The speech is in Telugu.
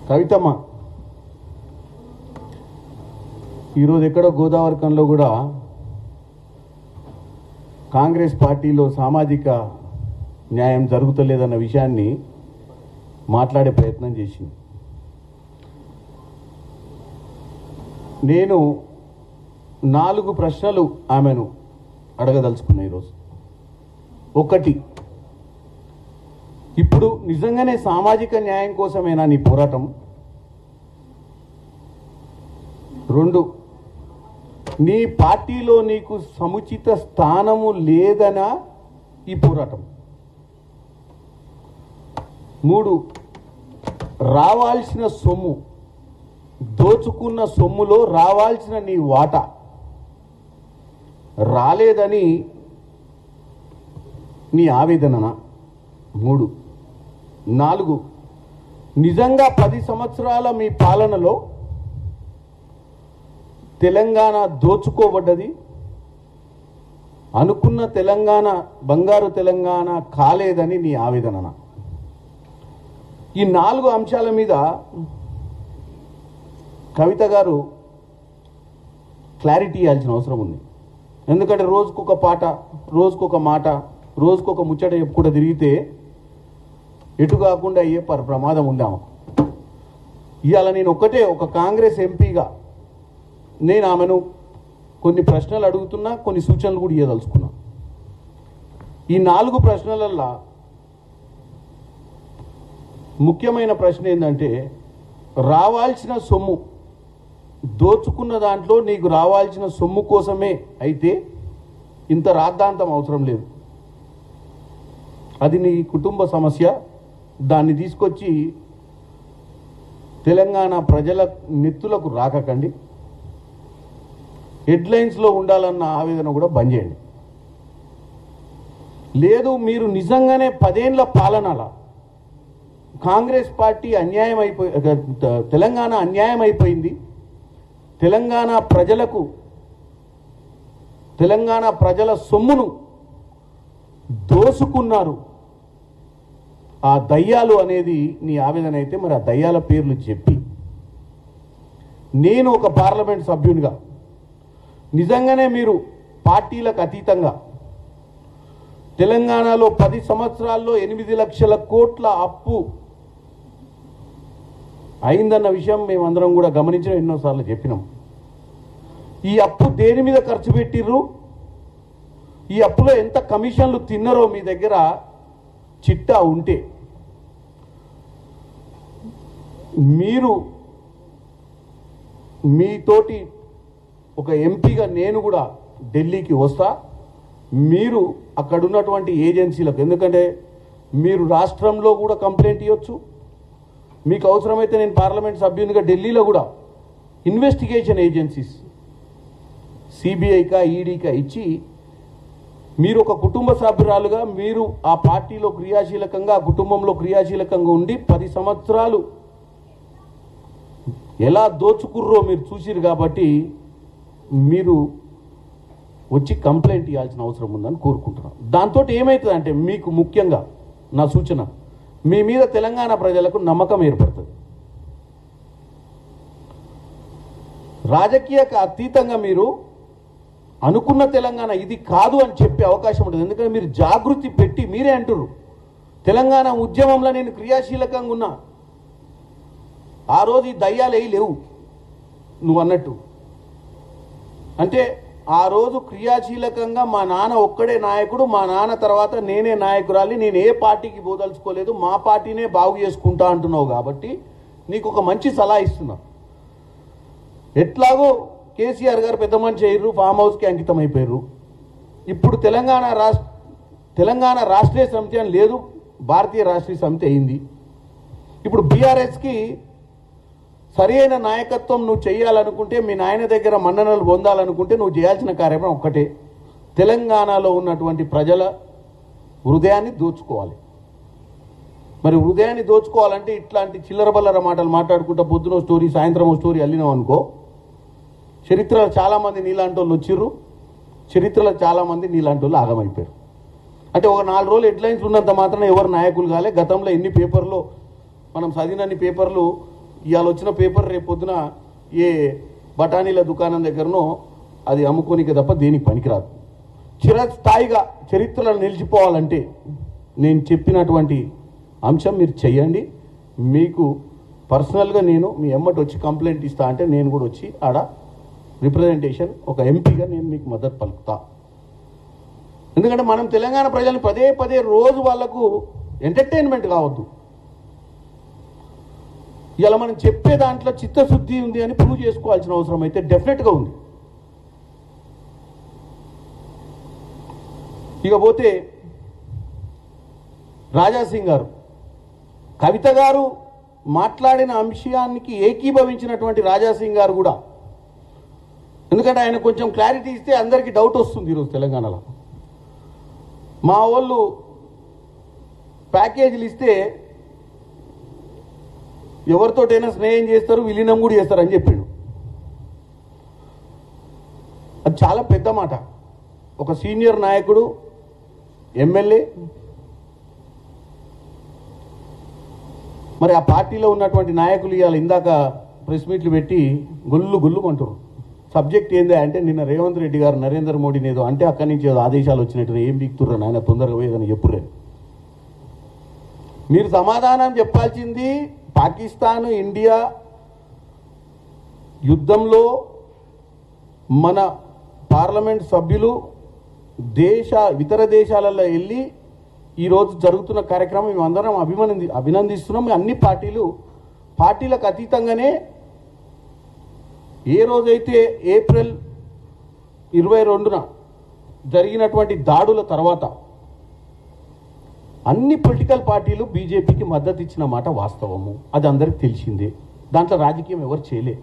కవితమ్మ ఈరోజు ఎక్కడో గోదావరికంలో కూడా కాంగ్రెస్ పార్టీలో సామాజిక న్యాయం జరుగుతలేదన్న విషయాన్ని మాట్లాడే ప్రయత్నం చేసింది. నేను 4 ప్రశ్నలు ఆమెను అడగదలుచుకున్నా ఈరోజు. 1, ఇప్పుడు నిజంగానే సామాజిక న్యాయం కోసమేనా నీ పోరాటం? 2, నీ పార్టీలో నీకు సముచిత స్థానము లేదనా ఈ పోరాటం? 3, రావాల్సిన సొమ్ము, దోచుకున్న సొమ్ములో రావాల్సిన నీ వాటా రాలేదని నీ ఆవేదననా? 3, 4, నిజంగా 10 సంవత్సరాల మీ పాలనలో తెలంగాణ దోచుకోబడ్డది, అనుకున్న తెలంగాణ బంగారు తెలంగాణ కాలేదని నీ ఆవేదన? ఈ 4 అంశాల మీద కవిత గారు క్లారిటీ ఇవ్వాల్సిన అవసరం ఉంది. ఎందుకంటే రోజుకొక పాట, రోజుకొక మాట, రోజుకొక ముచ్చట చెప్పుకుంటూ తిరిగితే ఎటు కాకుండా అయ్యే ప్రమాదం ఉంది ఆమెకు. ఇవాళ నేను ఒక కాంగ్రెస్ ఎంపీగా నేను ఆమెను కొన్ని ప్రశ్నలు అడుగుతున్నా, కొన్ని సూచనలు కూడా ఇవ్వదలుచుకున్నా. ఈ 4 ప్రశ్నలల్లో ముఖ్యమైన ప్రశ్న ఏంటంటే, రావాల్సిన సొమ్ము, దోచుకున్న దాంట్లో నీకు రావాల్సిన సొమ్ము కోసమే అయితే ఇంత రాద్ధాంతం అవసరం లేదు. అది నీ కుటుంబ సమస్య. దాన్ని తీసుకొచ్చి తెలంగాణ ప్రజల నెత్తులకు రాకండి. హెడ్లైన్స్లో ఉండాలన్న ఆవేదన కూడా బంద్ చేయండి. లేదు, మీరు నిజంగానే 10 ఏళ్ల పాలనల కాంగ్రెస్ పార్టీ అన్యాయం తెలంగాణ అన్యాయం అయిపోయింది, తెలంగాణ ప్రజల సొమ్మును దోసుకున్నారు ఆ దయ్యాలు అనేది నీ ఆవేదన అయితే, మరి ఆ దయ్యాల పేర్లు చెప్పి, నేను ఒక పార్లమెంట్ సభ్యునిగా నిజంగానే మీరు పార్టీలకు అతీతంగా తెలంగాణలో 10 సంవత్సరాల్లో 8 లక్షల కోట్ల అప్పు అయిందన్న విషయం మేమందరం కూడా గమనించడం, ఎన్నోసార్లు చెప్పినాం. ఈ అప్పు దేని మీద ఖర్చు పెట్టిర్రు, ఈ అప్పులో ఎంత కమిషన్లు తిన్నారో మీ దగ్గర చిట్టా ఉంటే మీరు మీతోటి ఒక ఎంపీగా నేను కూడా ఢిల్లీకి వస్తా. మీరు అక్కడ ఉన్నటువంటి ఏజెన్సీలకు, ఎందుకంటే మీరు రాష్ట్రంలో కూడా కంప్లైంట్ ఇవ్వచ్చు, మీకు అవసరమైతే నేను పార్లమెంట్ సభ్యునిగా ఢిల్లీలో కూడా ఇన్వెస్టిగేషన్ ఏజెన్సీస్ సిబిఐకా ఈడీకా ఇచ్చి, మీరు ఒక కుటుంబ సభ్యురాలుగా మీరు ఆ పార్టీలో క్రియాశీలకంగా, ఆ కుటుంబంలో క్రియాశీలకంగా ఉండి 10 సంవత్సరాలు ఎలా దోచుకుర్రో మీరు చూసిరు కాబట్టి మీరు వచ్చి కంప్లైంట్ ఇవ్వాల్సిన అవసరం ఉందని కోరుకుంటున్నాను. దాంతో ఏమవుతుందంటే, మీకు ముఖ్యంగా నా సూచన, మీ మీద తెలంగాణ ప్రజలకు నమ్మకం ఏర్పడుతుంది. రాజకీయకు అతీతంగా మీరు అనుకున్న తెలంగాణ ఇది కాదు అని చెప్పే అవకాశం ఉంటుంది. ఎందుకంటే మీరు జాగృతి పెట్టి మీరే అంటున్నారు, తెలంగాణ ఉద్యమంలో నేను క్రియాశీలకంగా ఉన్నా, ఆ రోజు ఈ దయ్యాలు లేవు నువ్వు అన్నట్టు. అంటే ఆ రోజు క్రియాశీలకంగా మా నాన్న ఒక్కడే నాయకుడు, మా నాన్న తర్వాత నేనే నాయకురాలి, నేను ఏ పార్టీకి పోదలుచుకోలేదు, మా పార్టీనే బాగు చేసుకుంటా అంటున్నావు. కాబట్టి నీకు ఒక మంచి సలహా ఇస్తున్నా. ఎట్లాగో కేసీఆర్ గారు పెద్ద మనిషి అయ్యారు, ఫామ్ హౌస్కి అంకితం అయిపోయారు. ఇప్పుడు తెలంగాణ రాష్ట్రీయ సమితి అని లేదు, భారతీయ రాష్ట్రీయ సమితి అయింది. ఇప్పుడు బీఆర్ఎస్కి సరైన నాయకత్వం నువ్వు చేయాలనుకుంటే, మీ నాయన దగ్గర మన్ననలు పొందాలనుకుంటే నువ్వు చేయాల్సిన కార్యక్రమం ఒక్కటే, తెలంగాణలో ఉన్నటువంటి ప్రజల హృదయాన్ని దోచుకోవాలి. మరి హృదయాన్ని దోచుకోవాలంటే ఇట్లాంటి చిల్లర బల్లర మాటలు మాట్లాడుకుంటా పొద్దున స్టోరీ, సాయంత్రం స్టోరీ అల్లినావు అనుకో, చరిత్రలో చాలామంది నీలాంటి వాళ్ళు వచ్చిర్రు, చరిత్రలో చాలామంది నీలాంటి వాళ్ళు ఆగమైపోయారు. అంటే ఒక 4 రోజులు హెడ్లైన్స్ ఉన్నంత మాత్రం ఎవరు నాయకులు కాలే. గతంలో ఎన్ని పేపర్లో మనం చదివినన్ని పేపర్లు ఇవాళ వచ్చిన పేపర్ రేపొద్దున ఏ బఠానీల దుకాణం దగ్గరనో అది అమ్ముకోనికే తప్ప దేనికి పనికిరాదు. చిరస్థాయిగా చరిత్రలో నిలిచిపోవాలంటే నేను చెప్పినటువంటి అంశం మీరు చెయ్యండి. మీకు పర్సనల్గా నేను మీ ఎమ్మటి వచ్చి కంప్లైంట్ ఇస్తా అంటే నేను కూడా వచ్చి ఆడ రిప్రజెంటేషన్ ఒక ఎంపీగా నేను మీకు మద్దతు పలుకుతా. ఎందుకంటే మనం తెలంగాణ ప్రజల్ని పదే పదే రోజు వాళ్లకు ఎంటర్టైన్మెంట్ కావద్దు. ఇలా మనం చెప్పే దాంట్లో చిత్తశుద్ధి ఉంది అని ప్రూవ్ చేసుకోవాల్సిన అవసరం అయితే డెఫినెట్గా ఉంది. ఇకపోతే రాజాసింగ్ గారు, కవిత గారు మాట్లాడిన అంశానికి ఏకీభవించినటువంటి రాజాసింగ్ గారు కూడా, ఎందుకంటే ఆయన కొంచెం క్లారిటీ ఇస్తే అందరికీ డౌట్ వస్తుంది. ఈరోజు తెలంగాణలో మా వాళ్ళు ప్యాకేజీలు ఇస్తే ఎవరితోటైనా స్నేహం చేస్తారు, విలీనం కూడా చేస్తారని చెప్పిండు. అది చాలా పెద్ద మాట. ఒక సీనియర్ నాయకుడు, ఎమ్మెల్యే, మరి ఆ పార్టీలో ఉన్నటువంటి నాయకులు ఇవాళ ఇందాక ప్రెస్ మీట్లు పెట్టి గుళ్ళు అంటారు. సబ్జెక్ట్ ఏందా అంటే నిన్న రేవంత్ రెడ్డి గారు నరేంద్ర మోడీని ఏదో అంటే అక్కడి నుంచి ఏదో ఆదేశాలు వచ్చినట్టు ఏం బిక్తుర్రా నాయన తొందరగా పోయేదని చెప్పురే. మీరు సమాధానం చెప్పాల్సింది పాకిస్తాన్ ఇండియా యుద్ధంలో మన పార్లమెంట్ సభ్యులు ఇతర దేశాలలో వెళ్ళి ఈరోజు జరుగుతున్న కార్యక్రమం మేమందరం అభినందిస్తున్నాం. అన్ని పార్టీలకు అతీతంగానే ఏ రోజైతే ఏప్రిల్ 22న జరిగినటువంటి దాడుల తర్వాత అన్ని పొలిటికల్ పార్టీలు బీజేపీకి మద్దతు ఇచ్చిన మాట వాస్తవము. అది అందరికి తెలిసిందే. దాంట్లో రాజకీయం ఎవరు చేయలే.